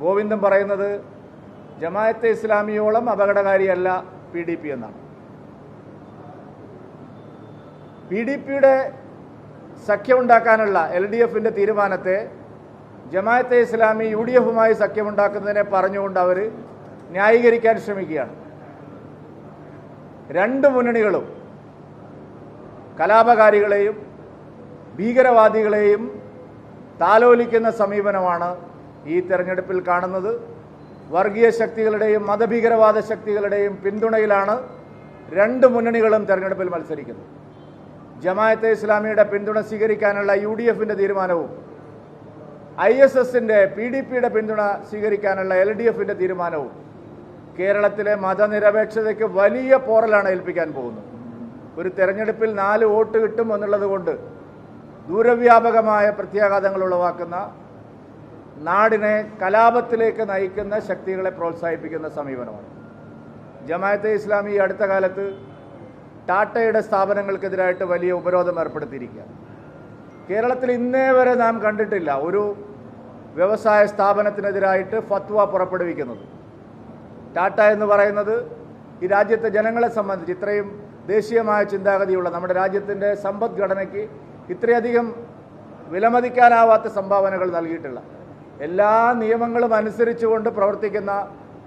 ഗോവിന്ദൻ പറയുന്നത് ജമാഅത്തെ ഇസ്ലാമിയോളം അപകടകാരിയല്ല PDP എന്നാണ്. PDPയുടെ സഖ്യമുണ്ടാക്കാനുള്ള LDFിൻ്റെ തീരുമാനത്തെ ജമാഅത്തെ ഇസ്ലാമി UDFുമായി സഖ്യമുണ്ടാക്കുന്നതിനെ പറഞ്ഞുകൊണ്ട് അവർ ന്യായീകരിക്കാൻ ശ്രമിക്കുകയാണ്. രണ്ട് മുന്നണികളും കലാപകാരികളെയും ഭീകരവാദികളെയും താലോലിക്കുന്ന സമീപനമാണ് ഈ തെരഞ്ഞെടുപ്പിൽ കാണുന്നത്. വർഗീയ ശക്തികളുടെയും മതഭീകരവാദ ശക്തികളുടെയും പിന്തുണയിലാണ് രണ്ട് മുന്നണികളും തെരഞ്ഞെടുപ്പിൽ മത്സരിക്കുന്നത്. ജമാഅത്തെ ഇസ്ലാമിയുടെ പിന്തുണ സ്വീകരിക്കാനുള്ള UDFിൻ്റെ തീരുമാനവും ISSൻ്റെ PDPയുടെ പിന്തുണ സ്വീകരിക്കാനുള്ള LDFിൻ്റെ തീരുമാനവും കേരളത്തിലെ മതനിരപേക്ഷതയ്ക്ക് വലിയ പോറലാണ് ഏൽപ്പിക്കാൻ പോകുന്നത്. ഒരു തെരഞ്ഞെടുപ്പിൽ 4 വോട്ട് കിട്ടും എന്നുള്ളത് കൊണ്ട് ദൂരവ്യാപകമായ പ്രത്യാഘാതങ്ങൾ ഉളവാക്കുന്ന, നാടിനെ കലാപത്തിലേക്ക് നയിക്കുന്ന ശക്തികളെ പ്രോത്സാഹിപ്പിക്കുന്ന സമീപനമാണ്. ജമാഅത്തെ ഇസ്ലാമി അടുത്ത കാലത്ത് ടാറ്റയുടെ സ്ഥാപനങ്ങൾക്കെതിരായിട്ട് വലിയ ഉപരോധം ഏർപ്പെടുത്തിയിരിക്കുക. കേരളത്തിൽ ഇന്നേ വരെ നാം കണ്ടിട്ടില്ല ഒരു വ്യവസായ സ്ഥാപനത്തിനെതിരായിട്ട് ഫത്വ പുറപ്പെടുവിക്കുന്നത്. ടാറ്റ എന്ന് പറയുന്നത് ഈ രാജ്യത്തെ ജനങ്ങളെ സംബന്ധിച്ച് ഇത്രയും ദേശീയമായ ചിന്താഗതിയുള്ള നമ്മുടെ രാജ്യത്തിൻ്റെ സമ്പദ്ഘടനയ്ക്ക് ഇത്രയധികം വിലമതിക്കാനാവാത്ത സംഭാവനകൾ നൽകിയിട്ടുള്ള, എല്ലാ നിയമങ്ങളും അനുസരിച്ചുകൊണ്ട് പ്രവർത്തിക്കുന്ന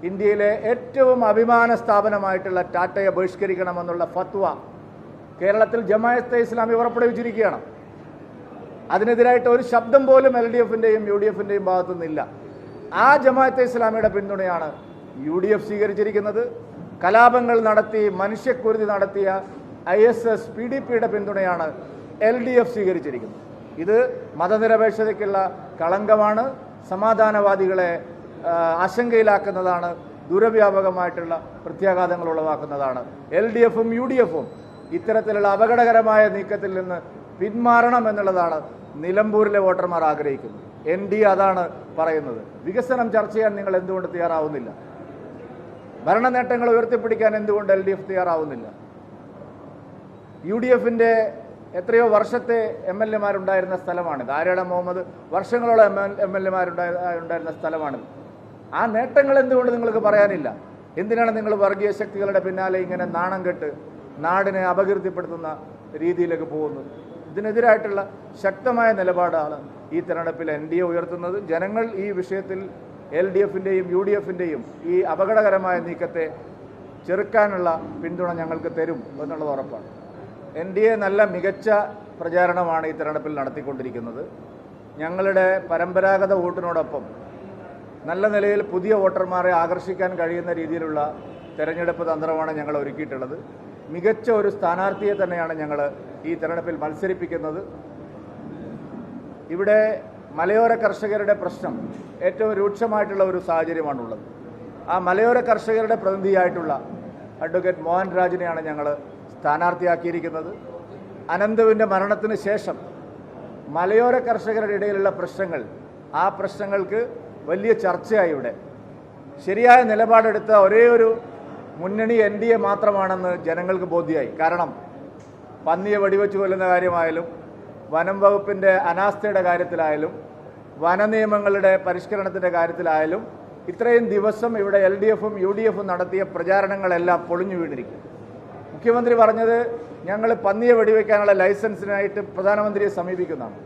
ഇന്ത്യയിലെ ഏറ്റവും അഭിമാന സ്ഥാപനമായിട്ടുള്ള ടാറ്റയെ ബഹിഷ്കരിക്കണമെന്നുള്ള ഫത്വ കേരളത്തിൽ ജമാഅത്തെ ഇസ്ലാമി പുറപ്പെടുവിച്ചിരിക്കുകയാണ്. അതിനെതിരായിട്ട് ഒരു ശബ്ദം പോലും LDFിൻ്റെയും UDFിൻ്റെയും ഭാഗത്തുനിന്നില്ല. ആ ജമാഅത്തെ ഇസ്ലാമിയുടെ പിന്തുണയാണ് UDF സ്വീകരിച്ചിരിക്കുന്നത്. കലാപങ്ങൾ നടത്തി മനുഷ്യക്കുരുതി നടത്തിയ ISS PDPയുടെ പിന്തുണയാണ് LDF സ്വീകരിച്ചിരിക്കുന്നത്. ഇത് മതനിരപേക്ഷതയ്ക്കുള്ള കളങ്കമാണ്, സമാധാനവാദികളെ ആശങ്കയിലാക്കുന്നതാണ്, ദൂരവ്യാപകമായിട്ടുള്ള പ്രത്യാഘാതങ്ങൾ ഉളവാക്കുന്നതാണ്. LDFും UDFും ഇത്തരത്തിലുള്ള അപകടകരമായ നീക്കത്തിൽ നിന്ന് പിന്മാറണം എന്നുള്ളതാണ് നിലമ്പൂരിലെ വോട്ടർമാർ ആഗ്രഹിക്കുന്നത്. NDA അതാണ് പറയുന്നത്. വികസനം ചർച്ച ചെയ്യാൻ നിങ്ങൾ എന്തുകൊണ്ട് തയ്യാറാവുന്നില്ല? ഭരണ നേട്ടങ്ങൾ ഉയർത്തിപ്പിടിക്കാൻ എന്തുകൊണ്ട് LDF തയ്യാറാവുന്നില്ല? UDFിൻ്റെ എത്രയോ വർഷത്തെ MLAമാരുണ്ടായിരുന്ന സ്ഥലമാണിത്. ആര്യട മുഹമ്മദ് വർഷങ്ങളോളം MLAമാരുണ്ടായിരുന്ന സ്ഥലമാണിത്. ആ നേട്ടങ്ങൾ എന്തുകൊണ്ട് നിങ്ങൾക്ക് പറയാനില്ല? എന്തിനാണ് നിങ്ങൾ വർഗീയ ശക്തികളുടെ പിന്നാലെ ഇങ്ങനെ നാണം കെട്ട് നാടിനെ അപകീർത്തിപ്പെടുത്തുന്ന രീതിയിലേക്ക് പോകുന്നത്? ഇതിനെതിരായിട്ടുള്ള ശക്തമായ നിലപാടാണ് ഈ തെരഞ്ഞെടുപ്പിൽ NDA ഉയർത്തുന്നത്. ജനങ്ങൾ ഈ വിഷയത്തിൽ LDFിൻ്റെയും UDFിൻ്റെയും ഈ അപകടകരമായ നീക്കത്തെ ചെറുക്കാനുള്ള പിന്തുണ ഞങ്ങൾക്ക് തരും എന്നുള്ളത് ഉറപ്പാണ്. NDA നല്ല മികച്ച പ്രചാരണമാണ് ഈ തെരഞ്ഞെടുപ്പിൽ നടത്തിക്കൊണ്ടിരിക്കുന്നത്. ഞങ്ങളുടെ പരമ്പരാഗത വോട്ടിനോടൊപ്പം നല്ല നിലയിൽ പുതിയ വോട്ടർമാരെ ആകർഷിക്കാൻ കഴിയുന്ന രീതിയിലുള്ള തെരഞ്ഞെടുപ്പ് തന്ത്രമാണ് ഞങ്ങൾ ഒരുക്കിയിട്ടുള്ളത്. മികച്ച ഒരു സ്ഥാനാർത്ഥിയെ തന്നെയാണ് ഞങ്ങൾ ഈ തെരഞ്ഞെടുപ്പിൽ മത്സരിപ്പിക്കുന്നത്. ഇവിടെ മലയോര കർഷകരുടെ പ്രശ്നം ഏറ്റവും രൂക്ഷമായിട്ടുള്ള ഒരു സാഹചര്യമാണുള്ളത്. ആ മലയോര കർഷകരുടെ പ്രതിനിധിയായിട്ടുള്ള അഡ്വക്കേറ്റ് മോഹൻ രാജിനെയാണ് ഞങ്ങൾ സ്ഥാനാർത്ഥിയാക്കിയിരിക്കുന്നത്. അനന്തുവിൻ്റെ മരണത്തിന് ശേഷം മലയോര കർഷകരുടെ ഇടയിലുള്ള പ്രശ്നങ്ങൾ, ആ പ്രശ്നങ്ങൾക്ക് വലിയ ചർച്ചയായി. ഇവിടെ ശരിയായ നിലപാടെടുത്ത ഒരേ ഒരു മുന്നണി NDA മാത്രമാണെന്ന് ജനങ്ങൾക്ക് ബോധ്യമായി. കാരണം പന്നിയെ വെടിവെച്ച് കൊല്ലുന്ന കാര്യമായാലും, വനം വകുപ്പിൻ്റെ അനാസ്ഥയുടെ കാര്യത്തിലായാലും, വനനിയമങ്ങളുടെ പരിഷ്കരണത്തിൻ്റെ കാര്യത്തിലായാലും ഇത്രയും ദിവസം ഇവിടെ LDFും UDFും നടത്തിയ പ്രചാരണങ്ങളെല്ലാം പൊളിഞ്ഞു വീണിരിക്കും. മുഖ്യമന്ത്രി പറഞ്ഞത് ഞങ്ങൾ പന്നിയെ വെടിവെക്കാനുള്ള ലൈസൻസിനായിട്ട് പ്രധാനമന്ത്രിയെ സമീപിക്കുന്നതാണ്.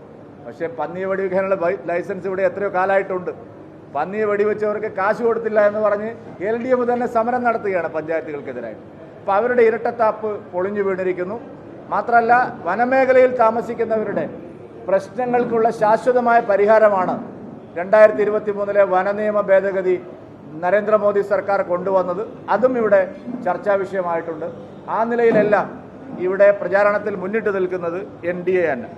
പക്ഷേ പന്നിയെ വെടിവെക്കാനുള്ള ലൈസൻസ് ഇവിടെ എത്രയോ കാലമായിട്ടുണ്ട്. പന്നിയെ വെടിവെച്ചവർക്ക് കാശ് കൊടുത്തില്ല എന്ന് പറഞ്ഞ് LDF തന്നെ സമരം നടത്തുകയാണ് പഞ്ചായത്തുകൾക്കെതിരായിട്ട്. അപ്പോൾ അവരുടെ ഇരട്ടത്താപ്പ് പൊളിഞ്ഞു വീണിരിക്കുന്നു. മാത്രമല്ല, വനമേഖലയിൽ താമസിക്കുന്നവരുടെ പ്രശ്നങ്ങൾക്കുള്ള ശാശ്വതമായ പരിഹാരമാണ് 2023 വനനിയമ ഭേദഗതി നരേന്ദ്രമോദി സർക്കാർ കൊണ്ടുവന്നത്. അതും ഇവിടെ ചർച്ചാ വിഷയമായിട്ടുണ്ട്. ആ നിലയിലെല്ലാം ഇവിടെ പ്രചാരണത്തിൽ മുന്നിട്ട് നിൽക്കുന്നത് NDA തന്നെ.